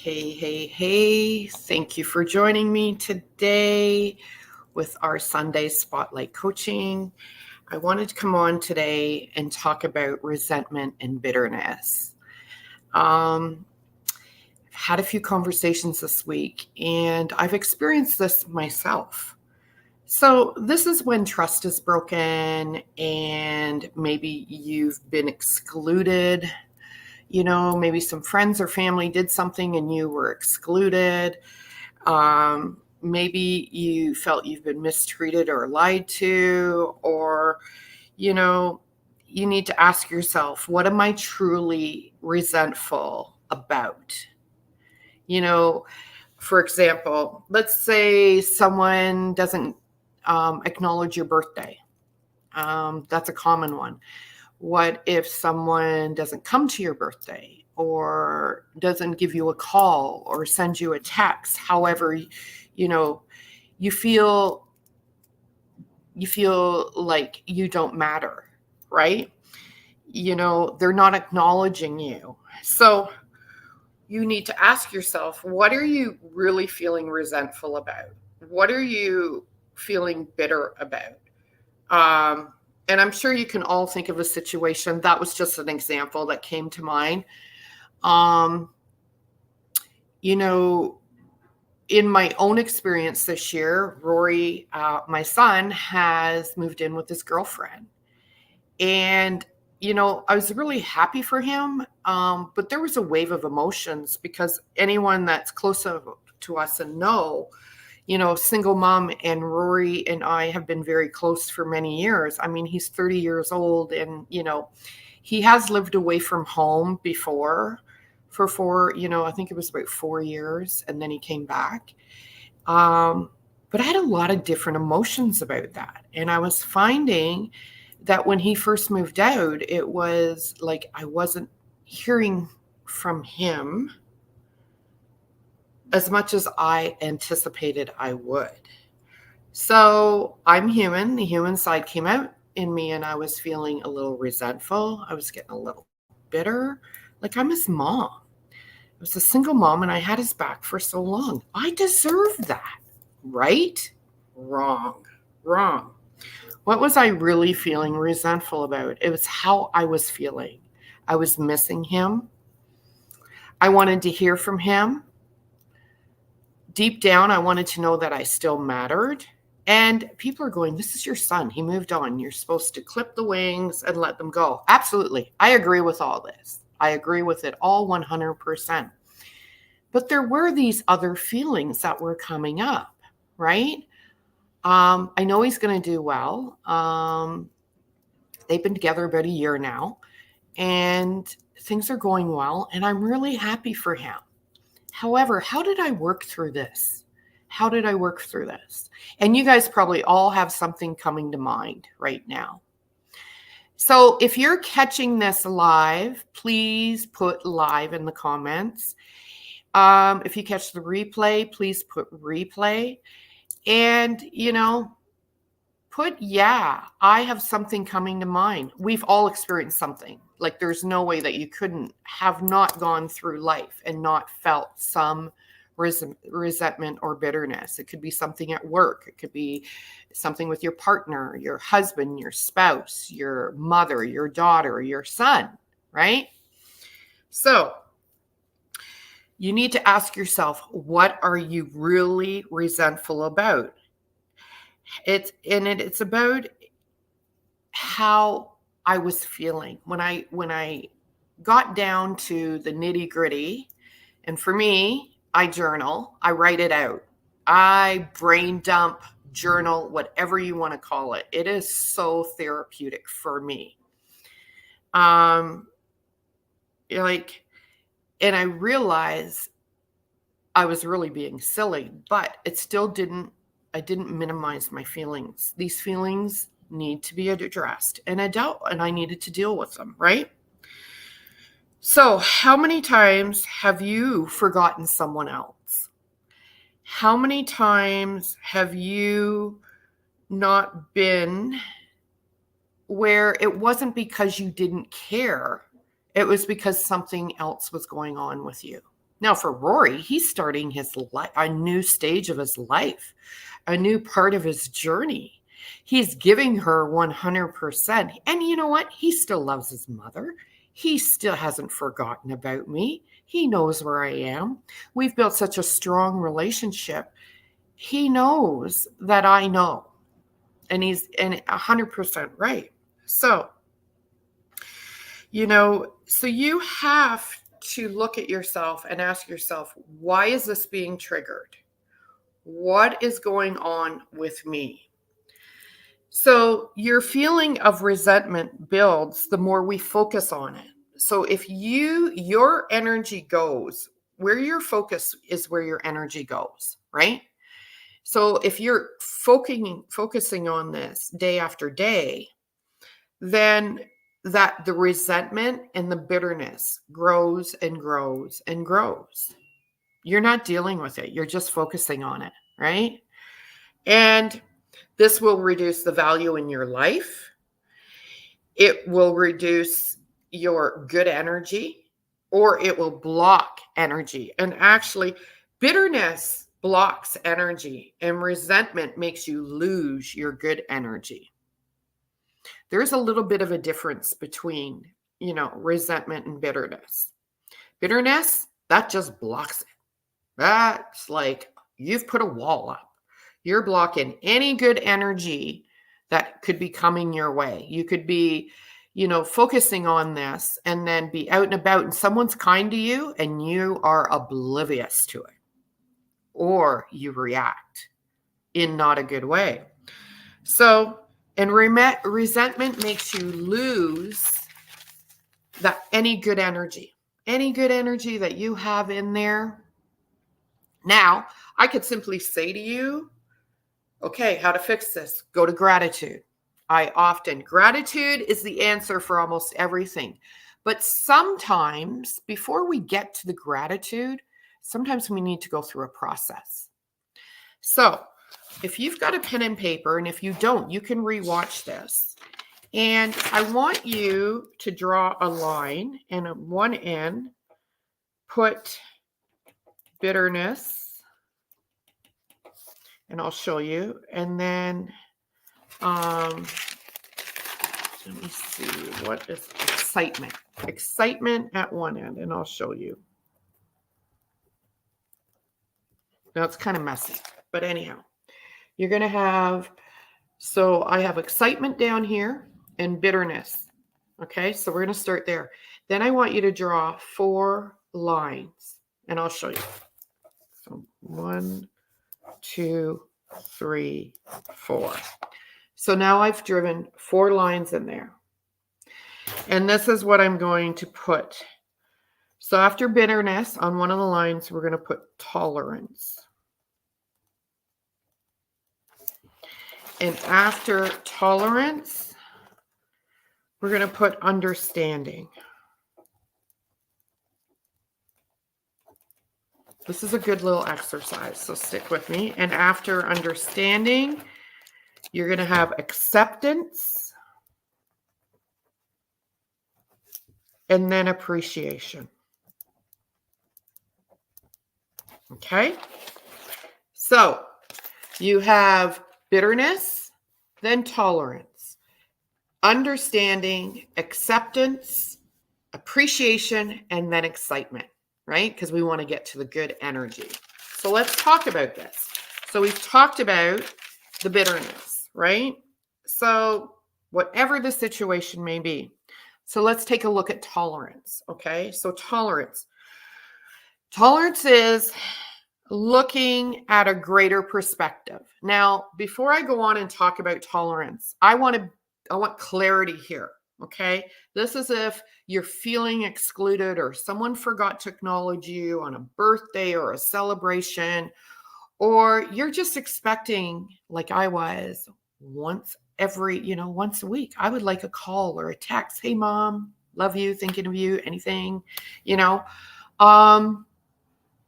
Hey. Thank you for joining me today with our Sunday Spotlight Coaching. I wanted to come on today and talk about resentment and bitterness. I've had a few conversations this week, and I've experienced this myself. So, this is when trust is broken, and maybe you've been excluded. Maybe some friends or family did something and you were excluded. Maybe you felt you've been mistreated or lied to, or, you need to ask yourself, what am I truly resentful about? For example, let's say someone doesn't acknowledge your birthday. That's a common one. What if someone doesn't come to your birthday or doesn't give you a call or send you a text? However, you feel like you don't matter, right? They're not acknowledging you. So you need to ask yourself, what are you really feeling resentful about? What are you feeling bitter about? And I'm sure you can all think of a situation. That was just an example that came to mind. In my own experience this year, Rory, my son, has moved in with his girlfriend. And, I was really happy for him. But there was a wave of emotions because anyone that's close to us and single mom, and Rory and I have been very close for many years. I mean, he's 30 years old and, he has lived away from home before for I think it was about 4 years, and then he came back. But I had a lot of different emotions about that. And I was finding that when he first moved out, it was like I wasn't hearing from him as much as I anticipated I would. So I'm human. The human side came out in me, and I was feeling a little resentful. I was getting a little bitter. Like, I'm his mom. I was a single mom, and I had his back for so long. I deserved that, right? Wrong. What was I really feeling resentful about? It was how I was feeling. I was missing him. I wanted to hear from him. Deep down, I wanted to know that I still mattered. And people are going, this is your son. He moved on. You're supposed to clip the wings and let them go. Absolutely. I agree with all this. I agree with it all 100%. But there were these other feelings that were coming up, right? I know he's going to do well. They've been together about a year now, and things are going well, and I'm really happy for him. However, how did I work through this? And you guys probably all have something coming to mind right now. So if you're catching this live, please put live in the comments. If you catch the replay, please put replay. And, put, I have something coming to mind. We've all experienced something. Like, there's no way that you couldn't have not gone through life and not felt some resentment or bitterness. It could be something at work. It could be something with your partner, your husband, your spouse, your mother, your daughter, your son, right? So you need to ask yourself, what are you really resentful about? It's about how I was feeling when I got down to the nitty-gritty. And for me, I journal, I write it out. I brain dump, journal, whatever you want to call it. It is so therapeutic for me. And I realized I was really being silly, but it still I didn't minimize my feelings. These feelings need to be addressed, and I needed to deal with them, right? So, how many times have you forgotten someone else? How many times have you not been where it wasn't because you didn't care? It was because something else was going on with you. Now for Rory, he's starting his life, a new stage of his life, a new part of his journey. He's giving her 100%. And you know what? He still loves his mother. He still hasn't forgotten about me. He knows where I am. We've built such a strong relationship. He knows that I know. And he's 100% right. So, so you have to look at yourself and ask yourself, why is this being triggered? What is going on with me? So your feeling of resentment builds the more we focus on it. So if your energy goes where your focus is, where your energy goes, right? So if you're focusing on this day after day, then that the resentment and the bitterness grows and grows and grows. You're not dealing with it. You're just focusing on it, right? And this will reduce the value in your life. It will reduce your good energy, or it will block energy. And actually, bitterness blocks energy, and resentment makes you lose your good energy. There's a little bit of a difference between, resentment and bitterness. Bitterness, that just blocks it. That's like you've put a wall up. You're blocking any good energy that could be coming your way. You could be, focusing on this and then be out and about and someone's kind to you and you are oblivious to it. Or you react in not a good way. So, and resentment makes you lose any good energy that you have in there. Now, I could simply say to you, okay, how to fix this? Go to gratitude. Gratitude is the answer for almost everything. But sometimes, before we get to the gratitude, sometimes we need to go through a process. So, if you've got a pen and paper, and if you don't, you can rewatch this. And I want you to draw a line, and at one end, put bitterness, and I'll show you. And then, let me see, what is excitement? Excitement at one end, and I'll show you. Now, it's kind of messy, but anyhow. You're going to have, so I have excitement down here and bitterness. Okay, so we're going to start there. Then I want you to draw 4 lines, and I'll show you. So 1, 2, 3, 4. So now I've driven 4 lines in there. And this is what I'm going to put. So after bitterness, on one of the lines, we're going to put tolerance. And after tolerance, we're going to put understanding. This is a good little exercise, so stick with me. And after understanding, you're going to have acceptance and then appreciation. Okay? So you have bitterness, then tolerance, understanding, acceptance, appreciation, and then excitement, right? Because we want to get to the good energy. So let's talk about this. So we've talked about the bitterness, right? So whatever the situation may be. So let's take a look at tolerance, okay? So tolerance. Tolerance is looking at a greater perspective. Now, before I go on and talk about tolerance, I want clarity here, okay? This is if you're feeling excluded or someone forgot to acknowledge you on a birthday or a celebration, or you're just expecting, like I was, once a week, I would like a call or a text. Hey, mom, love you, thinking of you, anything,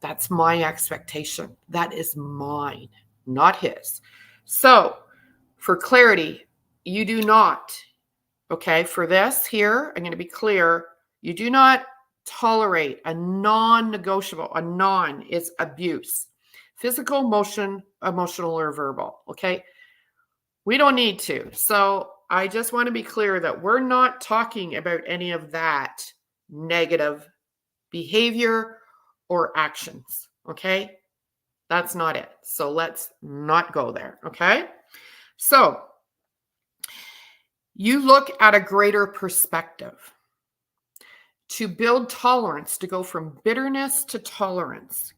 that's my expectation. That is mine, not his. So for clarity, you do not, okay, for this here, I'm going to be clear. You do not tolerate, a non-negotiable, a non is abuse. Physical, emotional, or verbal. Okay. We don't need to. So I just want to be clear that we're not talking about any of that negative behavior or actions. Okay. That's not it. So let's not go there. Okay. So you look at a greater perspective to build tolerance, to go from bitterness to tolerance.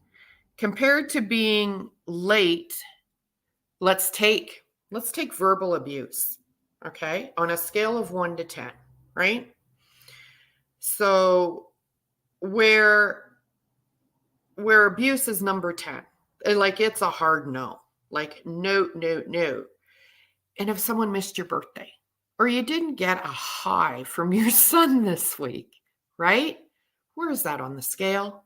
Compared to being late, let's take verbal abuse, okay? On a scale of 1 to 10, right? So where abuse is number 10, like it's a hard no. Like no, no, no. And if someone missed your birthday or you didn't get a high from your son this week, right? Where is that on the scale?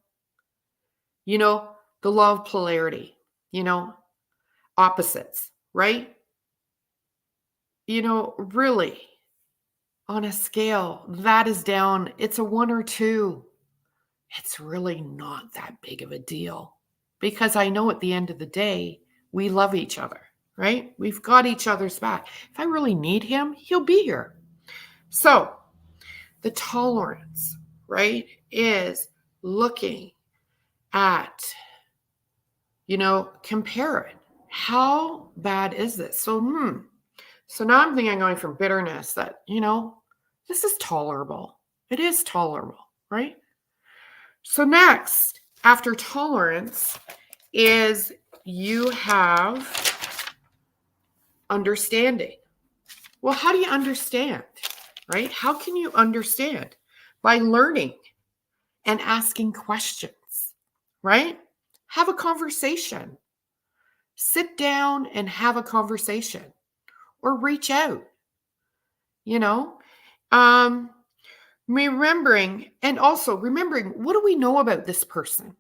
You know, the law of polarity, you know, opposites, right? You know, really, on a scale, that is down, it's a 1 or 2. It's really not that big of a deal because I know at the end of the day, we love each other, right? We've got each other's back. If I really need him, he'll be here. So the tolerance, right, is looking at, you know, compare it. How bad is this? So now I'm thinking I'm going from bitterness that, you know, this is tolerable. It is tolerable, right? So next, after tolerance, is you have understanding. Well, how do you understand, right? How can you understand? By learning and asking questions, right? Have a conversation. Sit down and have a conversation or reach out, you know? Remembering what do we know about this person,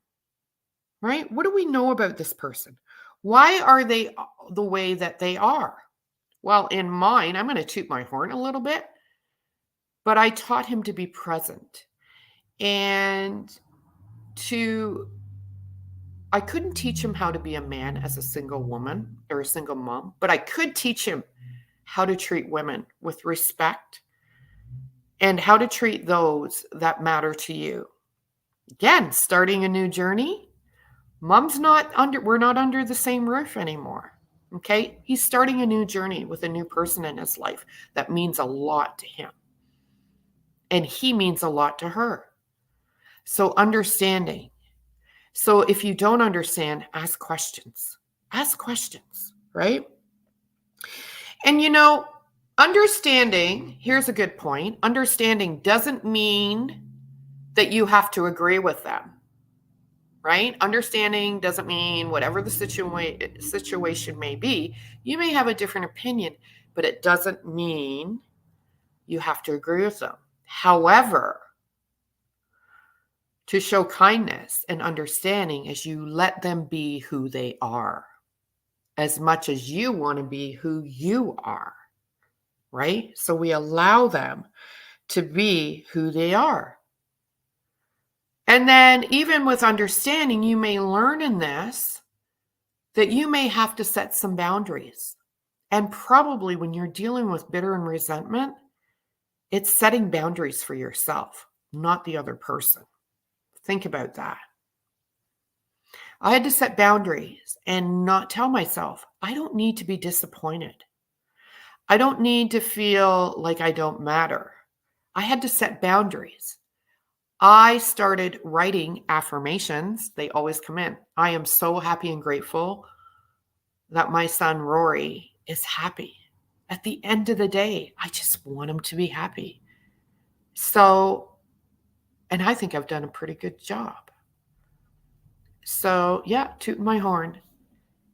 right? What do we know about this person? Why are they the way that they are? Well, in mine, I'm going to toot my horn a little bit, but I taught him to be present and I couldn't teach him how to be a man as a single woman or a single mom, but I could teach him how to treat women with respect and how to treat those that matter to you. Again, starting a new journey. We're not under the same roof anymore. Okay. He's starting a new journey with a new person in his life that means a lot to him. And he means a lot to her. So understanding. So if you don't understand, ask questions. Ask questions, right? And you know, understanding, here's a good point. Understanding doesn't mean that you have to agree with them, right? Understanding doesn't mean whatever the situation may be, you may have a different opinion, but it doesn't mean you have to agree with them. However, to show kindness and understanding is you let them be who they are as much as you want to be who you are, right? So we allow them to be who they are. And then even with understanding, you may learn in this that you may have to set some boundaries. And probably when you're dealing with bitter and resentment, it's setting boundaries for yourself, not the other person. Think about that. I had to set boundaries and not tell myself, I don't need to be disappointed. I don't need to feel like I don't matter. I had to set boundaries. I started writing affirmations. They always come in. I am so happy and grateful that my son Rory is happy. At the end of the day, I just want him to be happy. So, and I think I've done a pretty good job. So, yeah, tooting my horn.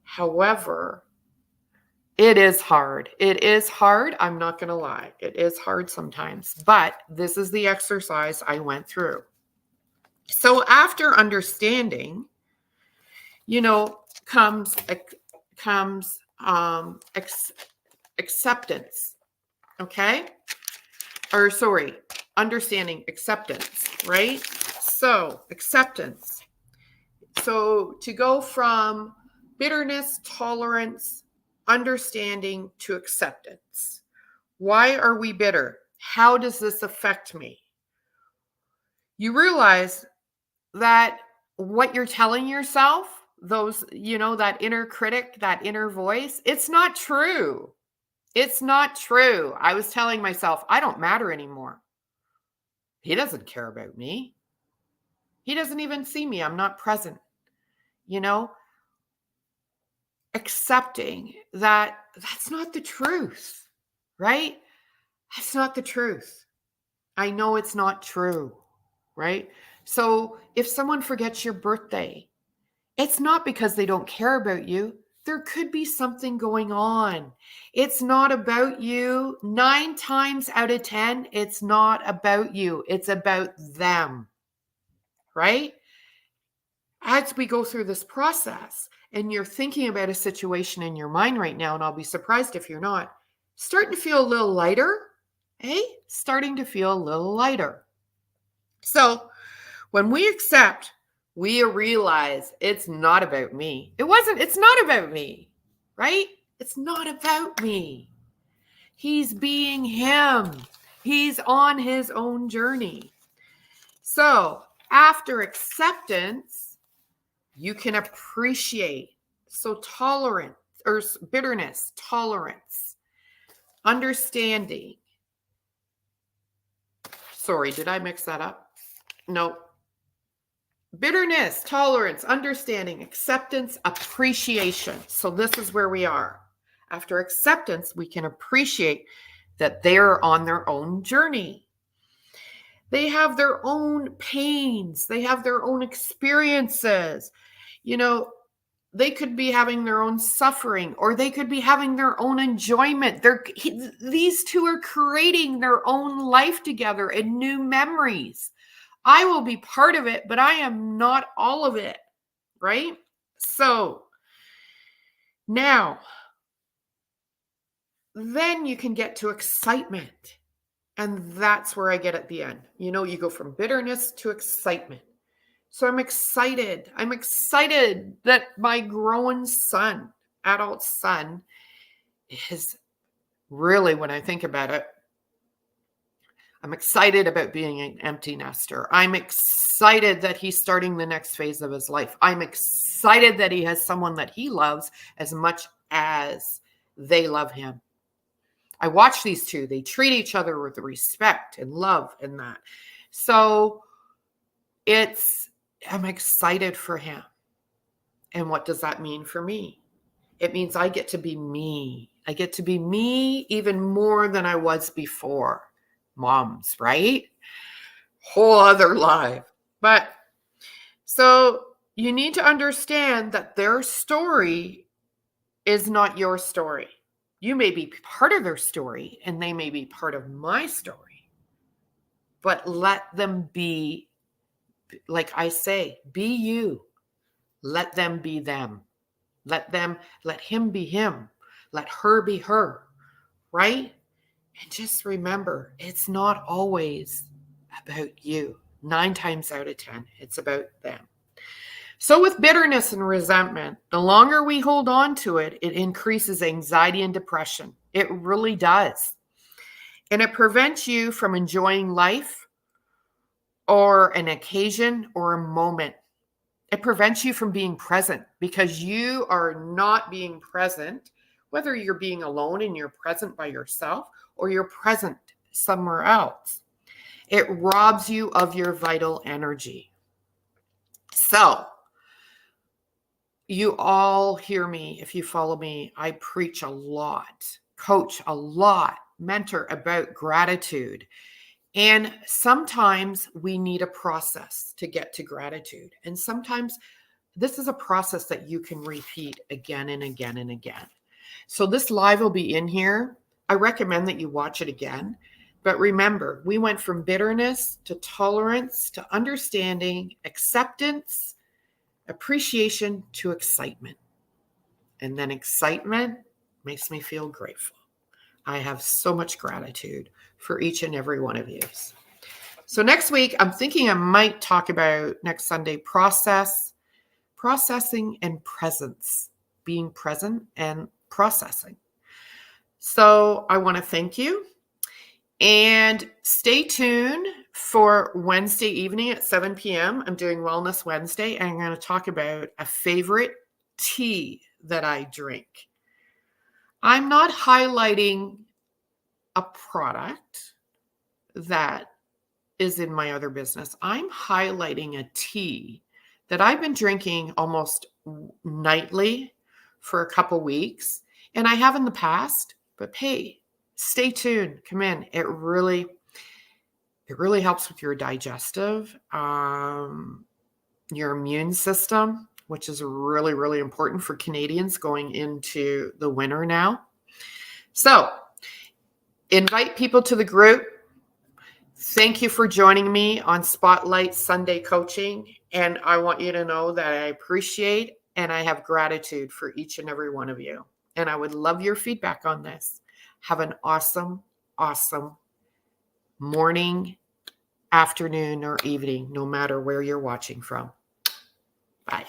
However, it is hard. It is hard. I'm not going to lie. It is hard sometimes, but this is the exercise I went through. So after understanding, you know, comes acceptance. Okay. Or sorry, understanding, acceptance, right? So acceptance. So to go from bitterness, tolerance, understanding to acceptance. Why are we bitter? How does this affect me? You realize that what you're telling yourself, those, that inner critic, that inner voice, it's not true. It's not true. I was telling myself, I don't matter anymore. He doesn't care about me. He doesn't even see me. I'm not present. Accepting that that's not the truth, right? That's not the truth. I know it's not true, right? So if someone forgets your birthday, it's not because they don't care about you. There could be something going on. It's not about you. 9 times out of 10, it's not about you. It's about them, right? As we go through this process and you're thinking about a situation in your mind right now, and I'll be surprised if you're not, starting to feel a little lighter, starting to feel a little lighter. So when we accept, we realize it's not about me. It's not about me, right? It's not about me. He's being him. He's on his own journey. So after acceptance, you can appreciate. So tolerance or bitterness, tolerance, understanding. Sorry, did I mix that up? No. Bitterness, tolerance, understanding, acceptance, appreciation. So this is where we are. After acceptance, we can appreciate that they're on their own journey. They have their own pains. They have their own experiences. They could be having their own suffering, or they could be having their own enjoyment. These two are creating their own life together and new memories. I will be part of it, but I am not all of it, right? So now, then you can get to excitement. And that's where I get at the end. You go from bitterness to excitement. So I'm excited. I'm excited that my growing son, adult son, is really, when I think about it, I'm excited about being an empty nester. I'm excited that he's starting the next phase of his life. I'm excited that he has someone that he loves as much as they love him. I watch these two. They treat each other with respect and love and that. So I'm excited for him. And what does that mean for me? It means I get to be me. I get to be me even more than I was before. Moms, right? Whole other life. But so you need to understand that their story is not your story. You may be part of their story and they may be part of my story. But let them be, like I say, be you. Let them be them. Let him be him. Let her be her, right? And just remember, it's not always about you. 9 times out of 10, it's about them. So with bitterness and resentment, the longer we hold on to it, it increases anxiety and depression. It really does. And it prevents you from enjoying life or an occasion or a moment. It prevents you from being present because you are not being present, whether you're being alone and you're present by yourself or you're present somewhere else. It robs you of your vital energy. So, you all hear me. If you follow me, I preach a lot, coach a lot, mentor about gratitude. And sometimes we need a process to get to gratitude. And sometimes this is a process that you can repeat again and again and again. So this live will be in here. I recommend that you watch it again. But remember, we went from bitterness to tolerance to understanding, acceptance, appreciation to excitement. And then excitement makes me feel grateful. I have so much gratitude for each and every one of you. So next week, I'm thinking I might talk about next Sunday processing and presence, being present and processing. So I want to thank you and stay tuned for Wednesday evening at 7 p.m. I'm doing Wellness Wednesday, and I'm going to talk about a favorite tea that I drink. I'm not highlighting a product that is in my other business. I'm highlighting a tea that I've been drinking almost nightly for a couple weeks, and I have in the past, but hey, stay tuned. Come in. It really helps with your digestive, your immune system, which is really, really important for Canadians going into the winter now. So invite people to the group. Thank you for joining me on Spotlight Sunday Coaching. And I want you to know that I appreciate and I have gratitude for each and every one of you. And I would love your feedback on this. Have an awesome, awesome morning, afternoon, or evening, no matter where you're watching from. Bye.